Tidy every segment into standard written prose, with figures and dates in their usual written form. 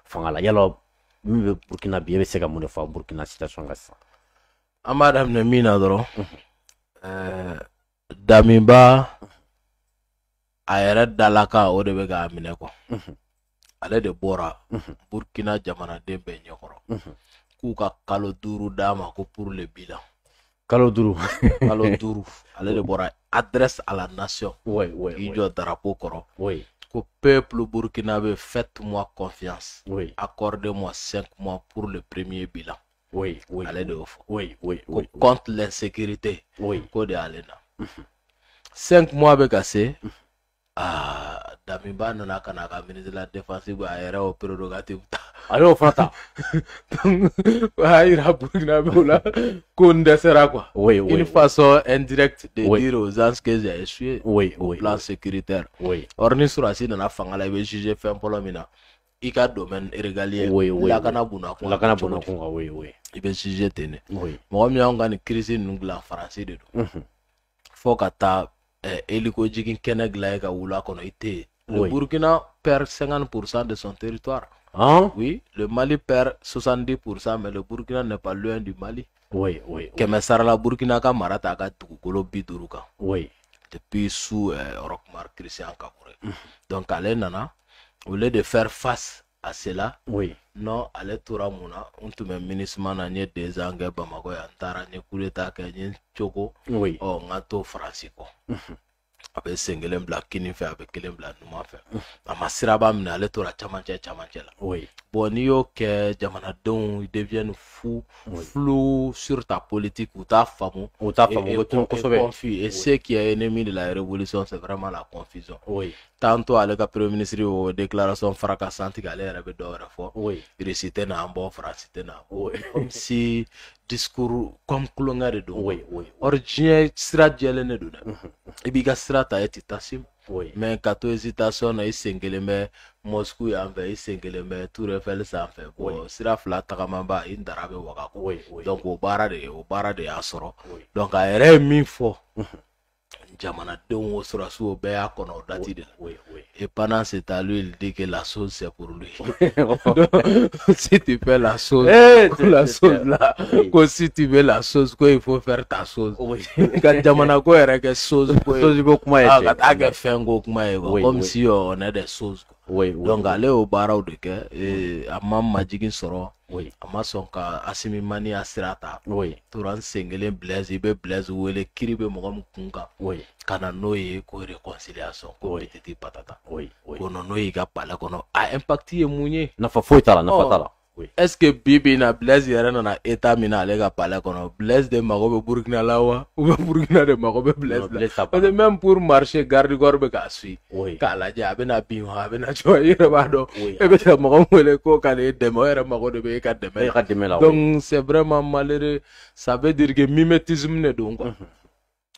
fanga la yalo min bɛ Burkina bi e bɛ se ka mun de fɔ Burkina situation kan sisan an b'a daminɛ min na dɔrɔn Damiba a yɛrɛ dalaka o de bɛ k'a minɛ quoi ale de bɔra Burkina jamanaden bɛɛ ɲɛkɔrɔ k'u ka kalo 5 d'a ma ko pour le bilan kalo 5 ale de bɔra adresse à la nation k'i jɔ drapeau kɔrɔ ko peuple burkinabé faites-moi confiance accordez-moi 5 mois pour le premier bilan ale de y'o fɔ ko contre l'insécurité ko de ale na 5 mois bɛ ka se Damiba nana ka na ka ministre de la défense a yɛrɛ o prérogative ta ale y'o fana ta a yira Burkinabé la ko n dɛsɛra quoi une façon indirecte de dire aux gens que j'ai échoué au plan sécuritaire or ni surasi nana fanga la i bɛ juger fɛn fɔlɔ min na i ka domaine régalien lakana bunna kun i bɛ juger ten de mɔgɔ min y'anw ka nin crise ninnu dilan Faransi de don fo ka taa Eliko jigin kɛnɛ dilan ye ka wula kɔnɔ i tɛ yen le Burkina perd 50% de son territoire oui le Mali perd 70% mais le Burkina n'est pas loin du Mali kɛmɛ sarala Burkina ka mara ta ka dugukolo 50 kan depuis sous Roch-Marc Christian Kaboré donc ale nana au lieu de faire face à cela non ale tora mun na n tun bɛ MINUSMA na n ye 2 ans kɛ Bamako yan n taara n ye coup d'état kɛ n ye cogo n ka to Faransi kɔ a bɛ sen kelen bila kini fɛ a bɛ kelen bila numan fɛ a ma siraba minɛ ale tora camancɛ la bon n'i y'o kɛ jamanadenw ils deviennent fous flous sur ta politique u t'a faamu confus et ce qui est ennemi de la révolution c'est vraiment la confusion tantôt ale ka premier ministre o déclaration fracassante k'ale yɛrɛ bɛ dɔ wɛrɛ fɔ Russie tɛ na an bɔ Faransi tɛ na comme si discours comme kulonkɛ de don or diɲɛ sira jɛlen de don dɛ i b'i ka sira ta e tɛ taa si mais ka to hésitation na i sen kelen bɛ Moscou yan fɛ i sen kelen bɛ Tour Eiffel sanfɛ bon sira fila tagamanba i dara bɛ waga ko donc o baara de y'a sɔrɔ donc a yɛrɛ ye min fɔ jamanadenw o sɔrɔsiw bɛɛ y'a kɔnɔ o date de la et pendant ce temps lui il dit que la chose c'est pour lui donc si tu fais la chose la chose là ko si tu veux la chose ko il faut faire ta chose ka jamana ko yɛrɛ kɛ chose ko kuma ye ka taa kɛ fɛn ko kuma ye comme si on est des choses donc ale y'o baaraw de kɛ a ma majigin sɔrɔ a ma sɔn ka Assimi Mani a sira ta tora n sen kelen Blaise i bɛ Blaise wele kiri bɛ mɔgɔ min kun kan ka na n'o ye ko réconciliation ko petite patata ko n'o y'i ka palais kɔnɔ a impact ye mun ye nafa foyi t'a la nafa t'a la est-ce que bi na Blaise yɛrɛ nana état min na ale ka palais kɔnɔ Blaise de mago bɛ Burkina la wa ou bien Burkina de mago bɛ Blaise la parce que même pour marcher garde corps bɛ k'a suit k'a lajɛ a bɛna bin wa a bɛna jɔ i yɛrɛ b'a dɔn e bɛ se ka mɔgɔ wele ko k'ale dɛmɛ o yɛrɛ mago de bɛ e ka dɛmɛ la donc c'est vraiment malheureux ça veut dire que mimétisme de don quoi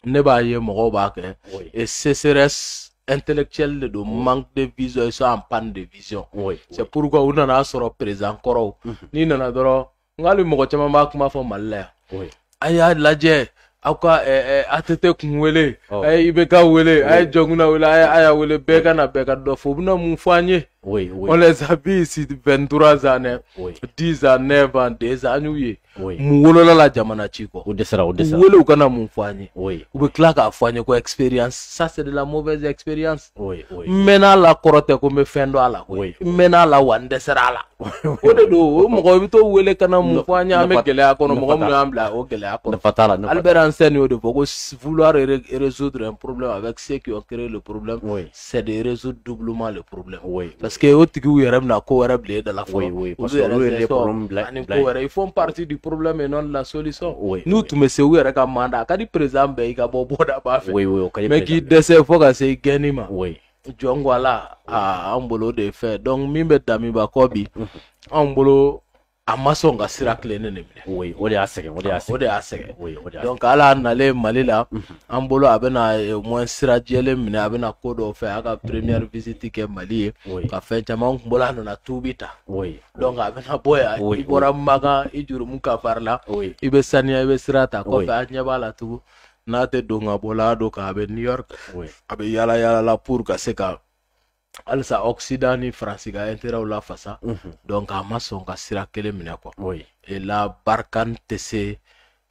ne b'a ye mɔgɔw b'a kɛ et CCRS intellectuel de manque de vision ils sont en panne de vision c'est pourquoi u nana sɔrɔ président kɔrɔw n'i nana dɔrɔn ngali mɔgɔ caman b'a kuma fɔ Mali la yan a y'a lajɛ aw ka ATT kun wele a ye IBK wele a ye Jɔnkuna wele a y'a wele bɛɛ ka na bɛɛ ka dɔ fɔ u bɛna mun fɔ an ye on les a vus ici 23 ans 10 ans 9 ans 2 ans an y'u ye mun wolola la jamana ci kɔ u dɛsɛra u wele u kana mun fɔ an ye u bɛ tila k'a fɔ an ye ko expérience ça c'est de la mauvaise expérience n mɛnna la kɔrɔ tɛ ko n bɛ fɛn dɔn a la koyi n mɛnna la wa n dɛsɛra a la o de don o mɔgɔ i bɛ t'o wele kana mun fɔ an ye an bɛ gɛlɛya kɔnɔ mɔgɔ minnu y'an bila o gɛlɛya kɔnɔ Albert Einstein y'o de fɔ ko vouloir résoudre un problème avec ceux qui ont créé le problème c'est de résoudre doublement le problème parce que o tigiw yɛrɛ bɛna ko wɛrɛ bila e da la fɔlɔ olu yɛrɛ sɛnsɔn ani ko wɛrɛ ils font partie du problème et non de la solution n'u tun bɛ se u yɛrɛ ka mandat a ka di président bɛɛ i ka bɔ bɔda b'a fɛ mais k'i dɛsɛ fo ka se i gɛnni ma jɔn ko ala an bolo de fɛ donc min bɛ Damiba kɔ bi an bolo a ma sɔn ka sira tilennen de minɛ o de y'a sɛgɛn donc ala nalen Mali la an bolo a bɛna au moins sira jɛlen minɛ a bɛna ko dɔw fɛ a ka première visite kɛ Mali ye ka fɛn caman kun bolo a nana tuubi ta donc a bɛna bɔ yan i bɔra Magan i jurumu kafari la i bɛ saniya i bɛ sira ta kɔfɛ a ɲɛ b'a la tugun n'a tɛ don ka bɔ la a don k'a bɛ New York a bɛ yala yala la pour ka se ka alsa Occident ni France ga intérêt la fasa donc a ma son ka sira kelen minɛ quoi oui et la Barkhane tɛ se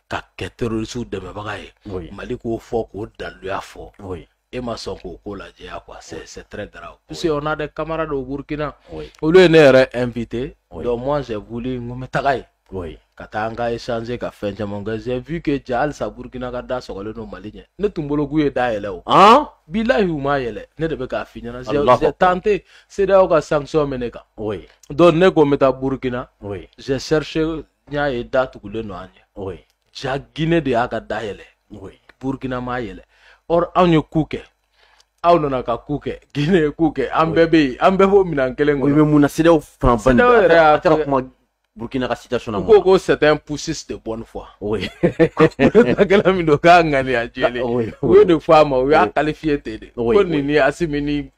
ka kɛ terroriste dɛmɛbaga ye Mali k'o fɔ k'o daluya fɔ oui et ma son k'o lajɛya quoi c'est très grave puisque on a des camarades au Burkina olu ye ne yɛrɛ invité donc moi j'ai voulu n ko n bɛ taga yen oui ka taa an ka échanger ka fɛn caman kɛ j'ai vu que ja halisa Burkina ka da sɔgɔlen don Mali ɲɛ ne tun bolo k'u ye da yɛlɛ o bilahi u m'a yɛlɛ ne de bɛ k'a f'i ɲɛna j'ai tenté CEDEAO ka sanction bɛ ne kan donc ne ko n bɛ taa Burkina j'ai cherché n y'a ye da tugulen don an ɲɛ ja Guinée de y'a ka da yɛlɛ Burkina m'a yɛlɛ or anw ye coup kɛ aw nana ka coup kɛ Guinée ye coup kɛ an bɛɛ bɛ yen an bɛɛ b'o minɛn kelen kɔnɔ mais mun na CEDEAO fana ban yɛrɛ y'a kɛra kuma Burkina ka situation na ko c'est un poussiste de bonne foi takɛla min don k'a ŋaniya jɛlen u ye de fɔ a ma u y'a qualifié ten de ko nin ni Assimi ni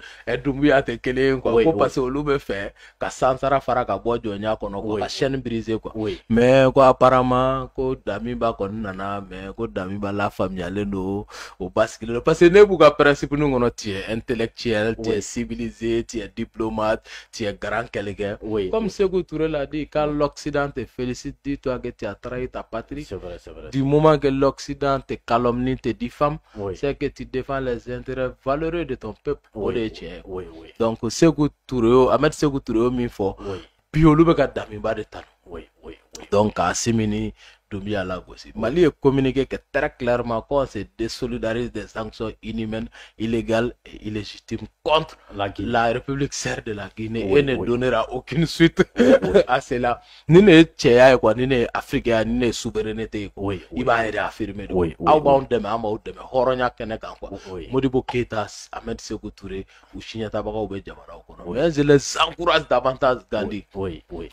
Doumbouya tɛ kelen ye quoi ko parce que olu bɛ fɛ ka sansara fara ka bɔ jɔnya kɔnɔ quoi ka chaîne briser quoi mais ko apparemment ko Damiba kɔni nana mais ko Damiba la faamuyalen don o basculer parce que ne b'u ka principe ninnu kɔnɔ tu es intellectuel tu es civilisé tu es diplomate tu es grand quelqu'un comme Sékou Touré l'a dit quand l'Occident te félicite, dis-toi que tu as trahi ta patrie. C'est vrai. Du moment que l'Occident te calomnie, te diffame, c'est que tu défends les intérêts valeureux de ton peuple. Donc, Sékou Touré, Ahmed Sékou Touré, min fo, puis on lui a Damiba de tano. Donc, Assimi Doumbouya la aussi. Mali est communiqué que très clairement qu'on se désolidarise des sanctions inhumaines, illégales et illégitimes contre la République serbe de la Guinée et ne donnera aucune suite à cela. Ni ne tchèya quoi, ni ne africain, ni ne souveraineté quoi. Il va réaffirmer. Aw b'anw dɛmɛ an b'aw dɛmɛ hɔrɔnya kɛnɛ kan quoi. Modibo Keïta, Ahmed Sékou Touré, u siɲɛtabagaw bɛ jamanaw kɔnɔ. Mais je les encourage davantage Gandhi.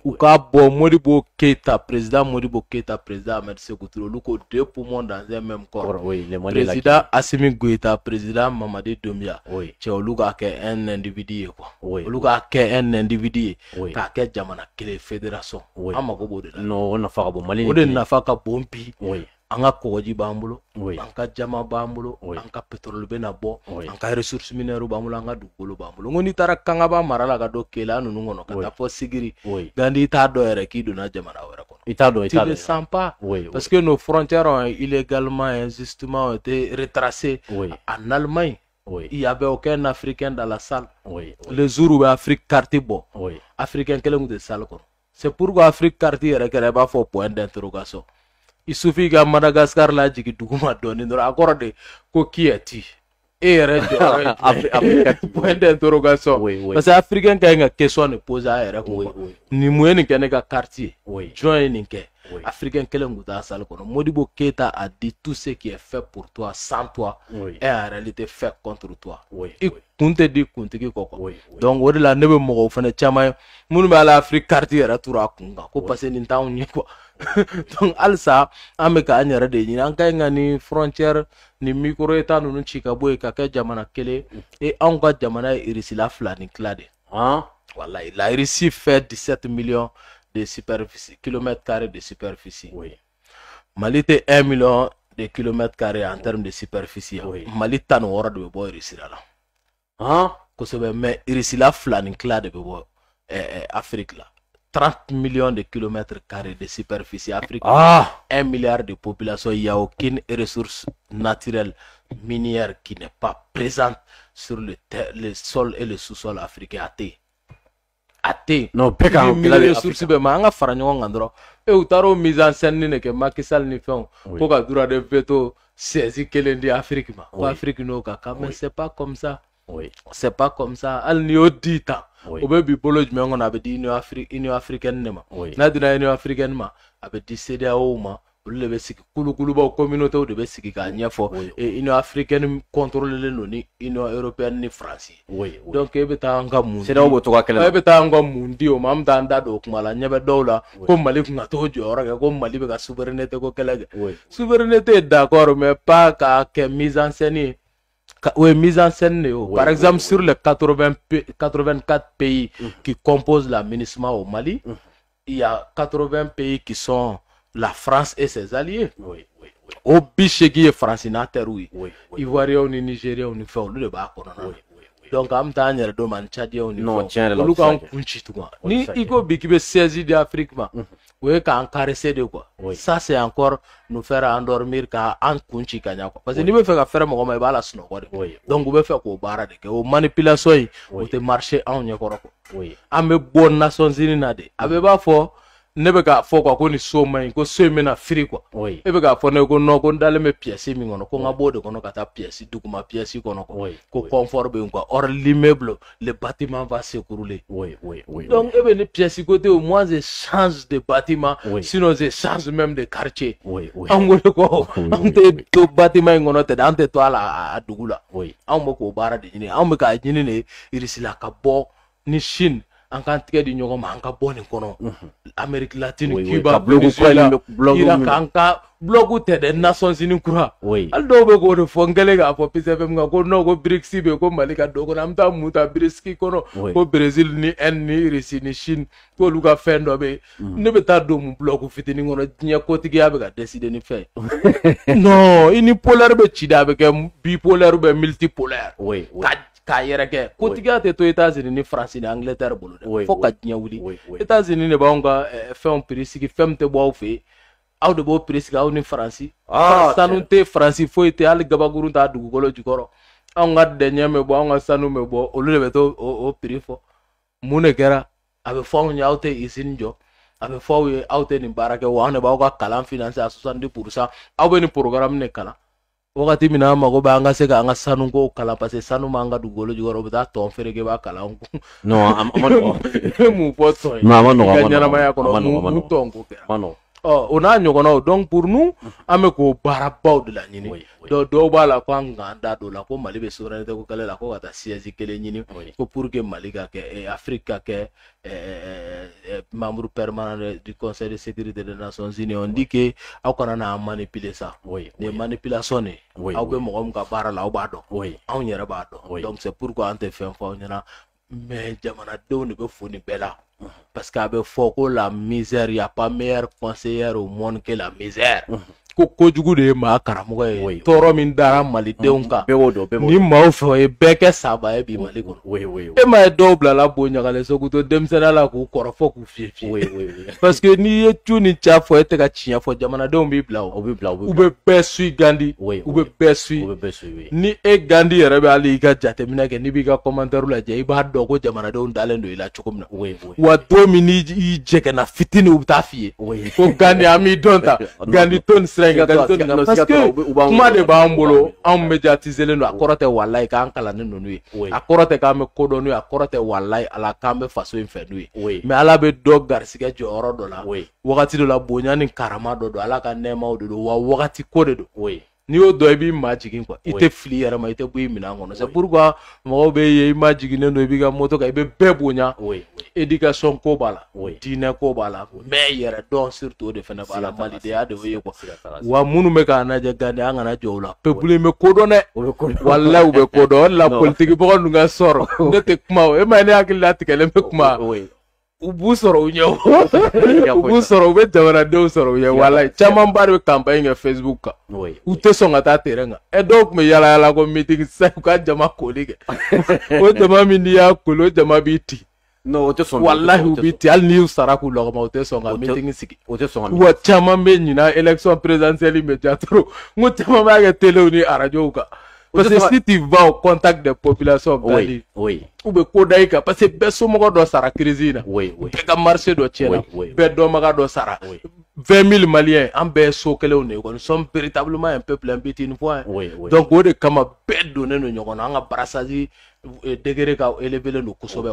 U ka bɔ Modibo Keïta, président Modibo Keïta, président Ahmed Sékou Touré, olu ko deux poumons dans un même corps. Président Assimi Goïta, président Mamadi Doumbouya. Cɛ olu ka kɛ un individu ye quoi. Olu ka kɛ un individu ye k'a kɛ jamana kelen fédération. An mago b'o de la. Non, o nafa ka bon Mali. O de nafa ka bon bi. An ka kɔgɔji b'an bolo, an ka jama b'an bolo, an ka pétrole bɛ na bɔ, an ka ressources minéraux b'an bolo, an ka dugukolo b'an bolo. Ngo n'i taara Kangaba mara la ka don Keleya ninnu kɔnɔ ka taa fɔ Sigiri, Gandhi i t'a dɔn yɛrɛ k'i donna jamana wɛrɛ kɔnɔ. I t'a dɔn. Tu ne le sens pas parce que nos frontières ont illégalement, injustement été retracées en Allemagne. Il y avait aucun Africain dans la salle. Le jour où Afrique quartier bon, Africain kelen de salle kɔnɔ. C'est pourquoi Afrique quartier yɛrɛ kɛra b'a fɔ point d'interrogation. Il suffit que Madagascar la jigi duguma dɔɔni dɔrɔn a kɔrɔ de ko qui est-il et yɛrɛ jɔ point d'interrogation parce que africain ka ɲi ka question de poser a yɛrɛ kun nin mun ye nin kɛ ne ka quartier jɔn ye nin kɛ africain kelen kun t'a salle kɔnɔ. Modibo Keïta a dit tout ce qui est fait pour toi sans toi est en réalité fait contre toi. I kun tɛ di kuntigi kɔ quoi. Donc o de la ne bɛ mɔgɔw fana caman ye minnu bɛ ala Afrique quartier yɛrɛ turu a kun kan ko parce que nin t'anw ye quoi. Donc halisa an bɛ k'an yɛrɛ de ɲini an ka ɲi ka nin frontière ni micro état ninnu ci ka bɔ yen ka kɛ jamana kelen et anw ka jamana ye irisila fila ni tila de. Wallahi la Russie fait 17 millions de superficie, kilomètres carrés de superficie. Mali te 1 million de kilomètres carrés en termes de superficie. Mali tan wɔɔrɔ de bɛ bɔ irisila la. Kosɛbɛ mais irisila fila ni tila de bɛ bɔ Afrique la. 30 millions de kilomètres carrés de superficie africaine, 1 milliard de population, il n'y a aucune ressource naturelle minière qui n'est pas présente sur le sol et le sous-sol africain. Athée. Non, pas quand les ressources be manga fara ɲɔgɔn kan dɔrɔn e u taara o mise en scène ni kɛ Macky Sall ni fɛnw ko ka droit de veto 16 kelen di Afrique ma ko Afrique n'o ka kan mais c'est pas comme ça. C'est pas comme ça. Hali ni y'o di tan o bɛ bi bolo jumɛn kɔnɔ a bɛ di Union africaine de ma n'a dira Union africaine ma a bɛ di CEDEAO ma olu de bɛ sigi kulukulubaw communautés de bɛ sigi k'a ɲɛfɔ Union africaine contrôlelen don ni Union européenne ni France donc e bɛ taa an ka mun CEDEAO b'o cogoya kelen na e bɛ taa an ka mun di o ma an bɛ taa an da don o kuma la ɲɛ bɛ dɔw la ko Mali kun ka t'o jɔyɔrɔ kɛ ko Mali bɛ ka souveraineté ko kɛlɛ kɛ souveraineté d'accord mais pas k'a kɛ mise en scène ye. Oui, mise en scène. Par exemple, sur les 84 pays qui composent l'aménagement au Mali, il y a 80 pays qui sont la France et ses alliés. Au biche qui est français, Ivoirien ou Nigérien ou Nifon, le bas. donc am ta nyere do man Tchadien on non tiens olu kan kunchi tuma ni iko bikibe 16 d'Afrique ma ouais kan caresser de quoi ça c'est encore nous faire endormir ka an kunchi kanya quoi parce que ni be fait ka faire mo ma ba la sno quoi donc be fait ko bara de ke o manipulation yi o te marcher en nya ko am be bon Nations Unies na de abe ba fo ne be ka fo ko ni so man ko so me na free quoi e be ka fo ne ko no ko ndale me pièce mi ngono ko ngabode ko no kata pièce duguma pièce ko no ko confort be quoi or l'immeuble le bâtiment va s'écrouler donc e be ne pièce côté au moins je change de bâtiment sinon je change même de quartier am go ko am te to bâtiment ngono te ante to ala adugula am ko bara de ni am ka nyini ne irisila ka bo ni Chine en kan tigɛ di ɲɔgɔn ma an ka bɔ nin kɔnɔ Amérique latine Cuba Iran kan ka blogu tɛ dɛ Nations Unies kura hali dɔw bɛ k'o de fɔ n kɛlen k'a fɔ PCFM kan ko non ko BRICS bɛ ko Mali ka dɔ kɔnɔ an bɛ taa mun ta BRICS kɔnɔ ko Brésil ni Inde ni Russie ni Chine k'olu ka fɛn dɔ bɛ yen ne bɛ taa don mun blogu fitinin kɔnɔ diɲɛ kotigiya bɛ ka décider ni fɛn non i ni polaire bɛ ci de a bɛ kɛ bipolaire ou bien multipolaire k'a yɛrɛ kɛ kotigiya tɛ to États-Unis ni France ni Angleterre bolo dɛ fo ka diɲɛ wuli États-Unis de b'anw ka fɛnw prix sigi fɛn tɛ bɔ aw fɛ yen aw de b'o prix sigi aw ni France sanu tɛ France foyi tɛ hali gabakuru t'a dugukolo jukɔrɔ anw ka dɛɲɛ bɛ bɔ anw ka sanu bɛ bɔ olu de bɛ to o prix fɔ mun de kɛra a bɛ fɔ anw ye aw tɛ usine jɔ a bɛ fɔ aw ye aw tɛ nin baara kɛ wa anw de b'aw ka kalan financer à 70% aw bɛ nin programme de kalan wakati min na mago bɛ an ka se ka an ka sanu ko kalan parce que sanu m'an ka dugukolo jukɔrɔ u bɛ taa tɔn feere kɛ b'a kalan non a ma nɔgɔn mun fɔ tɔn ye non a ma nɔgɔn ka ɲɛnamaya kɔnɔ mun tɔn ko kɛra o n'a ɲɔgɔnnaw donc pour nous an bɛ k'o baarabaw de la ɲini dɔw b'a la ko an kan da don la ko Mali bɛ souveraineté ko kɛlɛ la ko ka taa siège kelen ɲini ko pour que Mali ka kɛ Afrique ka kɛ membre permanent du Conseil de sécurité des Nations Unies on dit que aw kana na manipuler ça ni manipulation ne aw bɛ mɔgɔ min ka baara la aw b'a dɔn anw yɛrɛ b'a dɔn donc c'est pourquoi an tɛ fɛn fɔ aw ɲɛna mais jamanadenw de bɛ fo nin bɛɛ la parce que a bɛ fɔ ko la misère y a pas meilleur conseiller au monde que la misère ko kojugu de ye maa karamɔgɔ ye tɔɔrɔ min dara malidenw kan ni maaw fɛ o ye bɛɛ kɛ saba ye bi Mali kɔnɔ e ma ye dɔw bilala bo ɲagalen Sogo to denmisɛnniya la k'u kɔrɔ fɔ k'u fiyɛ parce que n'i ye tu ni ca fɔ e tɛ ka tiɲɛ fɔ jamanadenw b'i bila u bɛ bɛɛ suit Gandhi u bɛ bɛɛ suit ni e Gandhi yɛrɛ bɛ hali i ka jateminɛ kɛ n'i b'i ka commentaire lajɛ i b'a dɔn ko jamanadenw dalen don i la cogo min na wa don min n'i jɛgɛnna fitinin u bɛ taa f'i ye ko Gandhi an b'i dɔn ta Gandhi to nin sira parce que kuma de b'an bolo anw médiatiselen don a kɔrɔ tɛ walayi k'an kalannen don n'u ye a kɔrɔ tɛ k'an bɛ kodɔn n'u ye a kɔrɔ tɛ walayi ala k'an bɛ faso in fɛ n'u ye mais ala bɛ dɔ garisigɛ jɔyɔrɔ dɔ la wagati dɔ la bonya ni karama dɔ don ala ka nɛɛmaw de don wa wagati ko de don n'i y'o dɔn i b'i ma jigin quoi i tɛ fili yɛrɛ ma i tɛ bɔ i minɛn kɔnɔ c'est pourquoi mɔgɔw bɛ ye i ma jiginnen don i b'i ka moto kan i bɛ bɛɛ bonya éducation ko b'a la diinɛ ko b'a la mais yɛrɛ dɔn surtout o de fana b'a la malidenya de y'o ye quoi wa minnu bɛ k'a lajɛ Gandhi an kana jɔ o la peuple in bɛ kodɔn dɛ walayi u bɛ kodɔn o de la politique mɔgɔ ninnu ka sɔrɔ ne tɛ kuma o e ma ye ne hakili latigɛlen bɛ kuma u b'u sɔrɔ u ɲɛ u b'u sɔrɔ u bɛ jamanadenw sɔrɔ u ɲɛ walayi caman ba de bɛ campagne kɛ Facebook kan u tɛ sɔn ka taa terrain kan dɔw tun bɛ yala yala ko meeting sisan u ka jama koli kɛ o jama min n'i y'a koli o jama b'i ti walahi u b'i ti hali n'i y'u sara k'u lɔgɔma u tɛ sɔn ka meeting sigi wa caman bɛ ɲina élection présidentielle bɛ ja trop n ko caman b'a kɛ téléw ni radios kan parce que si tu vas au contact des populations Gandhi u bɛ ko da i kan parce que bɛɛ somɔgɔ dɔ sara crise in na bɛɛ ka marché dɔ tiɲɛna bɛɛ dɔnbaga dɔ sara 20 000 Maliens an bɛɛ ye so kelenw de ye nous sommes véritablement un peuple un petit une fois donc o de kama bɛɛ donnen don ɲɔgɔn na an ka brassage degré ka élevé don kosɛbɛ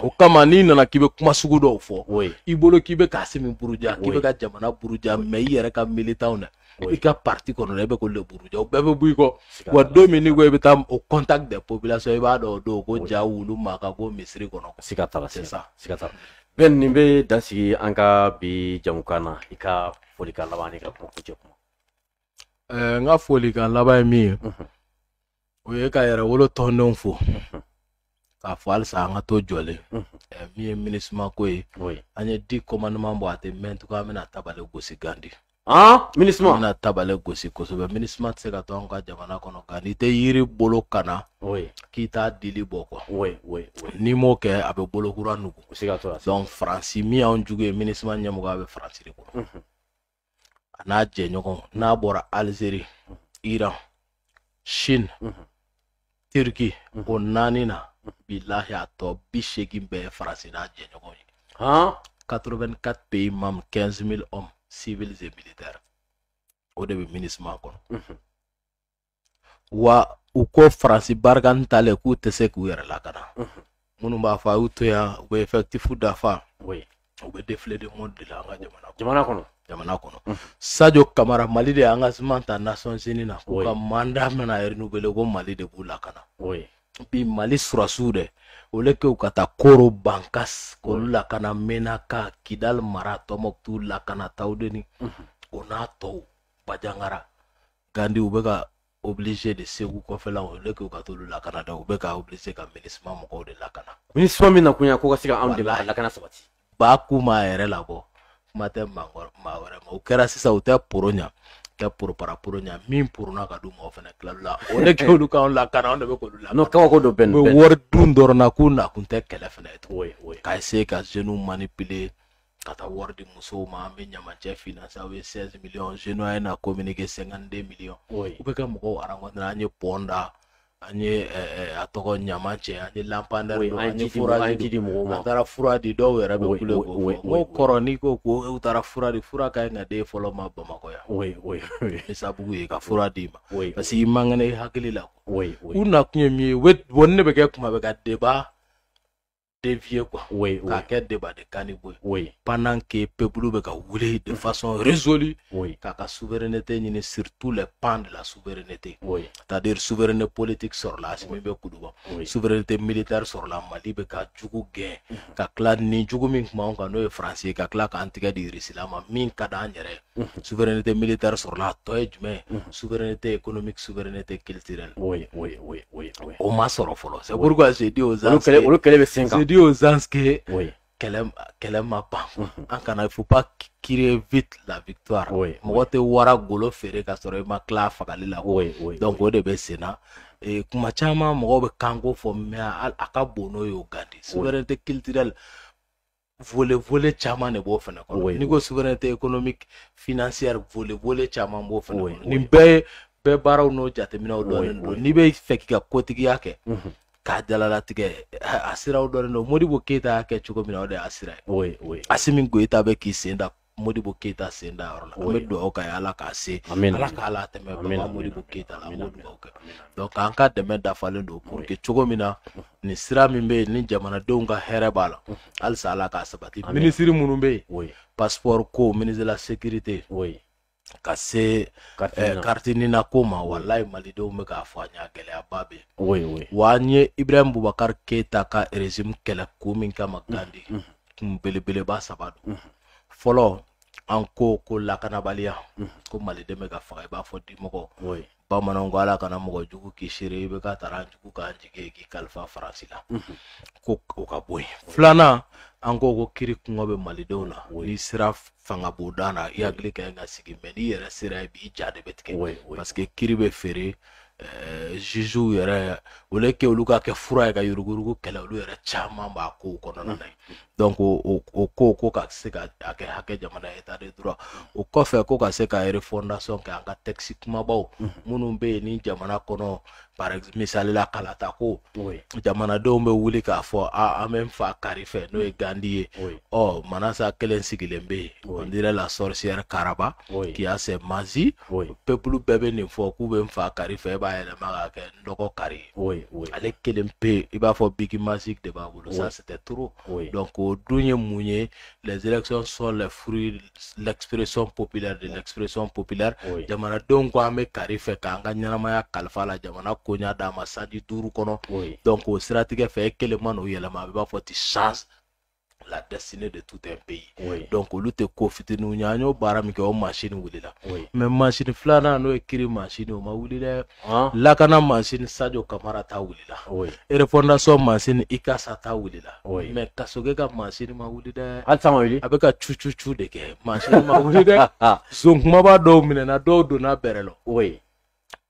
o kama n'i nana k'i bɛ kuma sugu dɔw fɔ i bolo k'i bɛ k'a semi buruja k'i bɛ ka jamana buruja mais i yɛrɛ ka militants na i ka parti kɔnɔ i bɛ ko le buruja o bɛɛ bɛ bɔ i kɔ wa don min n'i ko i bɛ taa au contact des populations i b'a dɔn o don ko ja wulu ma ka bɔ misiri kɔnɔ siga t'a la siga t'a la bɛɛ nin bɛ dansigi an ka bi jamukan na i ka folikan laban ni ka kuma kuncɛ kuma n ka folikan laban ye min ye o ye ka yɛrɛ wolo tɔndenw fo k'a fɔ halisa an ka to jɔlen min ye MINUSMA ko ye an ye 10 commandement bɔ a tɛ mɛn tugun an bɛna tabale gosi Gandhi ah MINUSMA na tabale gosi kosɛbɛ MINUSMA tɛ se ka to an ka jamana kɔnɔ ka n'i tɛ yiri bolo kana k'i t'a dili bɔ quoi n'i m'o kɛ a bɛ bolo kura nugu donc Faransi min y'anw jugu ye MINUSMA ɲɛmɔgɔ a bɛ Faransi de kɔnɔ a n'a jɛɲɔgɔn n'a bɔra Algérie Iran Chine Turquie o 4 na bilahi a tɔ 80 bɛɛ ye Faransi n'a jɛɲɔgɔn ye 84 pays membres 15 000 hommes civils et militaires o de bɛ MINUSMA kɔnɔ wa u ko Faransi barika ntalen k'u tɛ se k'u yɛrɛ lakana minnu b'a fɔ a y'u to yan u bɛ effectif dafa u bɛ défilé de mode de la an ka jamana kɔnɔ Sadio Kamara Mali de engagement ta Nations Unies na k'u ka mandat mana renouveler ko Mali de b'u lakana bi Mali surasiw dɛ ole ke u ka taa Koro Bankas k'olu lakana Menaka Kidal mara Tɔnbukutu lakana Tawudeni o n'a tɔw Bajangara Gandi u bɛ ka obligé de Segu kɔfɛla ole ke u ka t'olu lakana dɛ u bɛ ka obligé ka MINUSMA mɔgɔw de lakana MINUSMA min na kunya ko ka se ka anw de lakana sabati ba kuma yɛrɛ labɔ kuma tɛ maa wɛrɛ ma o kɛra sisan u tɛ poro ɲa tɛ poro ɲa min porona ka d'u ma o fɛnɛ tilalu la o de kɛ olu k'anw lakana anw de bɛ k'olu lakana no kabako dɔ bɛn bɛ wari dun dɔrɔn na k'u nakun tɛ kɛlɛ fɛnɛ ye tugun ka essayer ka jeunes manipuler ka taa wari di musow ma an bɛ ɲamacɛ financer aw ye 16 millions jeunes a ye na communiquer 52 millions u bɛ kɛ mɔgɔw rencontre an ye Ponda an ye a tɔgɔ ɲamacɛ an ye lampadaire an ye fura di mɔgɔw ma an taara fura di dɔw yɛrɛ bɛ kule ko kɔrɔ n'i ko ko u taara fura di fura ka ɲi ka den fɔlɔ ma Bamakɔ yan Misabugu ye ka fura di ma parce que i man kɛnɛ i hakili la u nakun ye min ye wɔni ne bɛ kɛ kuma bɛ ka débat dévier quoi k'a kɛ débat de caniveau ye pendant que peuple bɛ ka wuli de façon résolue k'a ka souveraineté ɲini sur tous les pans de la souveraineté c'est-à-dire souveraineté politique sɔrɔla Asimi bɛ Kuduba souveraineté militaire sɔrɔla Mali bɛ ka jugu gɛn ka tila nin jugu min kuma anw kan n'o ye Faransi ye ka tila k'an tigɛ di Russie ma min ka d'an yɛrɛ ye souveraineté militaire sɔrɔla a tɔ ye jumɛn ye souveraineté économique souveraineté culturelle o ma sɔrɔ fɔlɔ c'est pourquoi j'ai dit aux gens olu kɛlɛ bɛ sen kan dit aux gens que kɛlɛ ma ban an kana il faut pas crier vite la victoire mɔgɔ tɛ wara golo feere ka sɔrɔ i ma tila fagali la donc o de bɛ sen na kuma caman mɔgɔw bɛ kanko fɔ mais a ka bon n'o ye o Gandi souveraineté culturelle volet caman de b'o fɛnɛ kɔnɔ n'i ko souveraineté économique financière volet caman b'o fɛnɛ kɔnɔ nin bɛɛ baaraw n'o jateminɛw dɔɔnin don n'i bɛ fɛ k'i ka kotigiya kɛ k'a jalalatigɛ a siraw dɔɔnin don Modibo Keyita y'a kɛ cogo min na o de y'a sira ye Asimi Goyita bɛ k'i sen da Modibo Keyita sen da yɔrɔ la an bɛ dugawu kɛ Ala k'a se Ala k'ala tɛmɛ baba Modibo Keyita la an b'o dugawu kɛ donc an ka dɛmɛ dafalen don pour que cogo min na nin sira min bɛ yen ni jamanadenw ka hɛrɛ b'a la halisa Ala k'a sabati minisiri minnu bɛ yen passeport ko ministre de la sécurité ka se carte nina ko ma wallahi malidenw bɛ k'a fɔ an y'a gɛlɛyaba bɛ wa an ye Ibrahim Boubacar Keita ka régime kɛlɛ ko min kama Gandi kun belebeleba 3 don fɔlɔ an ko lakanabaliya ko maliden bɛ ka faga i b'a fɔ dimɔgɔ bamananw ko Ala kana mɔgɔ jugu k'i seere i bɛ ka taara an jugu k'an jigi k'i kalifa Faransi la ko o ka bɔ yen filanan an ko kiri kungɔ bɛ malidenw na n'i sera fanga bonda na i hakili ka ɲi ka sigi mais n'i yɛrɛ sera yen bi i ja de bɛ tigɛ parce que kiri bɛ feere juges yɛrɛ ole ke olu ka kɛ fura ye ka yuruguyurugu kɛlɛ olu yɛrɛ caman b'a kow kɔnɔna na donc o ko ka se ka kɛ hakɛ jamana état de droit o kɔfɛ ko ka se ka refondation kɛ an ka texte kumabaw minnu bɛ yen ni jamana kɔnɔ par exemple misali la kalata ko jamanadenw bɛ wuli k'a fɔ an bɛ n fa kari fɛ n'o ye Gandi ye Manasa kelen sigilen bɛ yen on dirait la sorcière Karaba qui a ses mazis peuple bɛɛ bɛ nin fɔ k'u bɛ n fa kari fɛ e b'a yɛlɛma k'a kɛ n dɔgɔ kari ale kelen pe i b'a fɔ Big Magic de b'a bolo ça c'était trop donc o dun ye mun ye les élections sont les fruits l'expression populaire de l'expression populaire jamanadenw ko an bɛ kari fɛ k'an ka ɲɛnamaya kalifa la jamana koɲa d'a ma sanji 5 kɔnɔ donc o siratigɛ fɛ e kelen ma n'o yɛlɛma a b'a fɔ tu changes la destinée de tout un pays. Donc olu te ko fitinu nyaanyo bara mi ke o machine wulila. Mais machine flana no ekiri machine o ma wulila. Lakana machine Sadio Kamara ta wulila. Et refondation machine Ikasa ta wulila. Mais kasoge ka machine ma wulila. Alta ma wuli abeka chuchu de ke machine ma wulila. So kuma ba do minena do na berelo.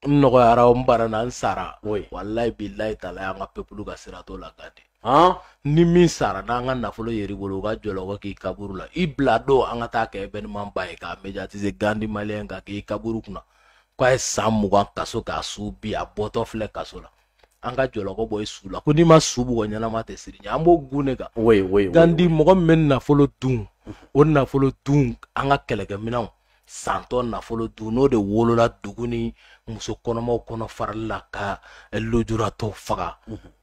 Nnogo yara mbara na nsara wallahi billahi taala yanga pepulu ka sirato la gadi ni min sara na nga nafolo yeri bolo ga jolo ko ki kaburu la ibla do anga ta ke evenement bae ka mediatiser gandi malien ka ki kaburu kuna kwa samu ga kaso ka subi a boto fle kaso la anga jolo ko boy sula ko ni ma subu ko nyana ma te sirinya ambo gunega gandi mo men nafolo dun on nafolo dun anga kelege minaw santo nafolo duno de wolola duguni muso konomo kono farla ka lojurato faga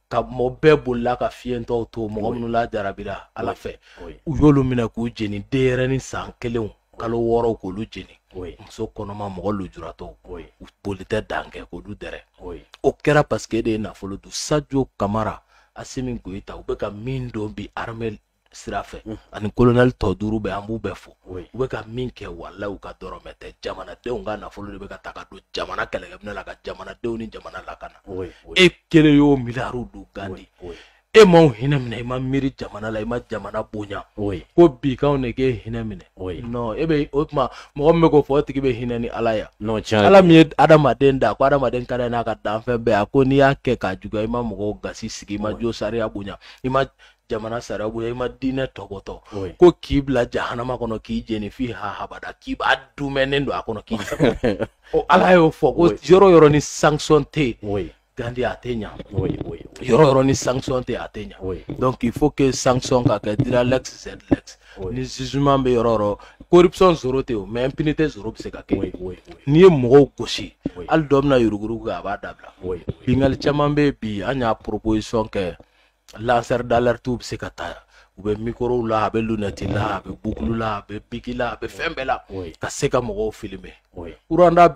ka mo bebola ka fiento to mo munu la jarabira ala fe u yolu mina ku jeni dere ni san kelen kalo woro ko lu jeni muso konoma mo lojurato u polite dange ko du dere o kera parce que de nafolo du Sadio Kamara Assimi Goïta u be ka min do bi armel sirafe ani colonel Toduru be ambu befo u be ka min ke walla u ka doromete jamana de nga nafolo de be ka taka do jamana kelege la ka jamana de ni jamana lakana e kele yo milaru du gandi e mo hinemne ma miri jamana la ma jamana bonya ko bi ka on ke hinemne no e be o ma mo me ko fo tiki be hineni alaya no cha ala mi adama den da ko adama den kada na ka dan fe be akoni ya ke ka juga ma mo gasi sigi ma jo sare abunya ima jamana sarabu ya ima dine toboto ko kibla jahanama kono ki jeni fi ha habada ki ba dumenendo akono ki o ala yo fo ko yoro ni sanction te gandi atenya yoro ni sanction te atenya donc il faut que sanction ka ke dira lex z lex ni jugement be yoro corruption zero te o mais impunité zero be se ka ke ni mo gosi al domna yuruguru ga ba dabla bingal chamambe bi anya proposition ke lanceur d'alerte ou se kata ou be micro la be lunette la be boucle la be biki la be fembe la ka se ka mo filmer uranda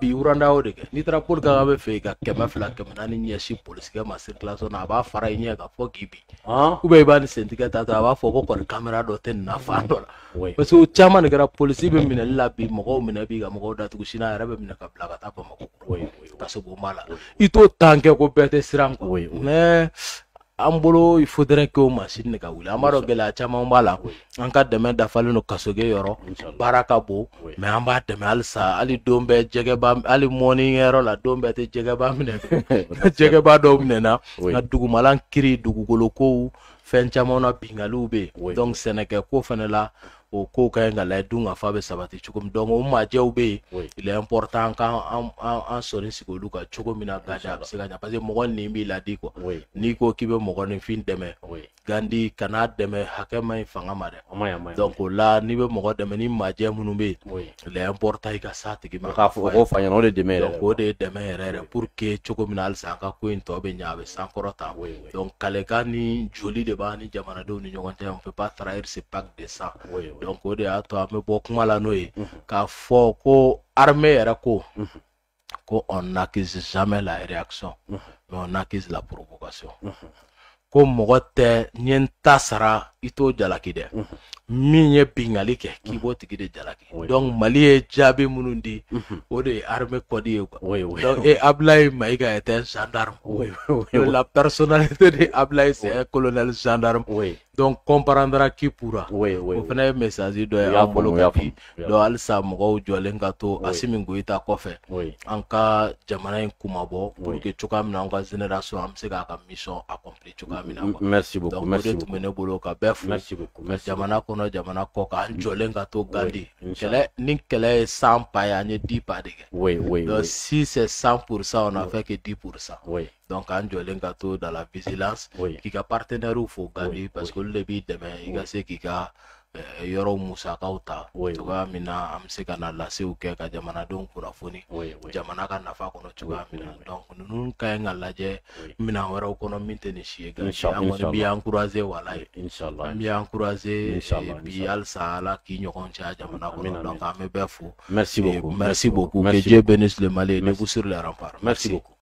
o de ni trappol ka be fe ka kema fla kema nani nyeshi police ka ma circulation na ba fara nya ka fo gibi ou be ba ni syndicat ta ba fo ko camera do ten na fa do la parce que chama ne gara police be min la bi mo min bi ga mo da tu shina ra be min ka bla ka ta ba mo ka so bo mala ito tanke ko bete siram mais ambolo il faudrait que o machine ka wuli amaro gela chama mbala anka deme da falino kasoge yoro baraka bo mais amba deme alsa ali dombe jegeba ali morning yoro la dombe te jegeba mine jegeba do mine na dugu malan kiri dugu goloko fen chama na pingalu be donc seneke ko fenela o ko ka ngala dunga fa be sabati chukum donc o ma jewbe il est important quand en sorin sigolu ka chukumina gada se ganya parce que mo ni mi la di ko ni ko kibe mo ni fin deme gandi kana deme hakema fanga mare donc là ni be mo deme ni ma je munu be il est important ka sati ki ma ka fo ko fanya no de deme donc o de deme rere pour que chukumina al sa ka ko into be nyaabe sans korota donc kale ni joli de ba ni jamana do ni nyogonte on peut pas trahir ce pacte de sang donc o de ato ame bo kuma la noye ka fo ko armée era ko on n'accuse jamais la réaction mais on accuse la provocation ko mogote nyenta sara ito jalaki de minye bingali ke kibo tigi de jalaki donc mali e jabe munundi o de armée kodi donc et Ablaye Maïga était un gendarme la personnalité de Ablaye c'est un colonel gendarme donc comprendra qui pourra o fana message do ya bolo kapi do alsa mo jolen gato Assimi Goïta ko fe anka jamana en kumabo pour que chukam na nga génération am se ka mission accompli chukamina merci beaucoup merci beaucoup jamana kono jamana ko ka jolen gato gandi kele ni kele 100 pa ya ni 10 pa de donc si c'est 100% on a fait que 10% donc en jolen gato dans la vigilance qui ka partenaire ou faut gandi parce que le bi demain il ga se qui ka yoro musa kauta tuga mina amseka na lase uke ka jamana don kurafoni jamana ka nafa kono tuga mina donc nun kay ngalaje mina wara kono minteni shiega amoni bi encourager wala inshallah bi encourager bi al sala ki nyokon cha jamana kono donc ame befu merci beaucoup que Dieu bénisse le Mali et vous sur les remparts merci beaucoup.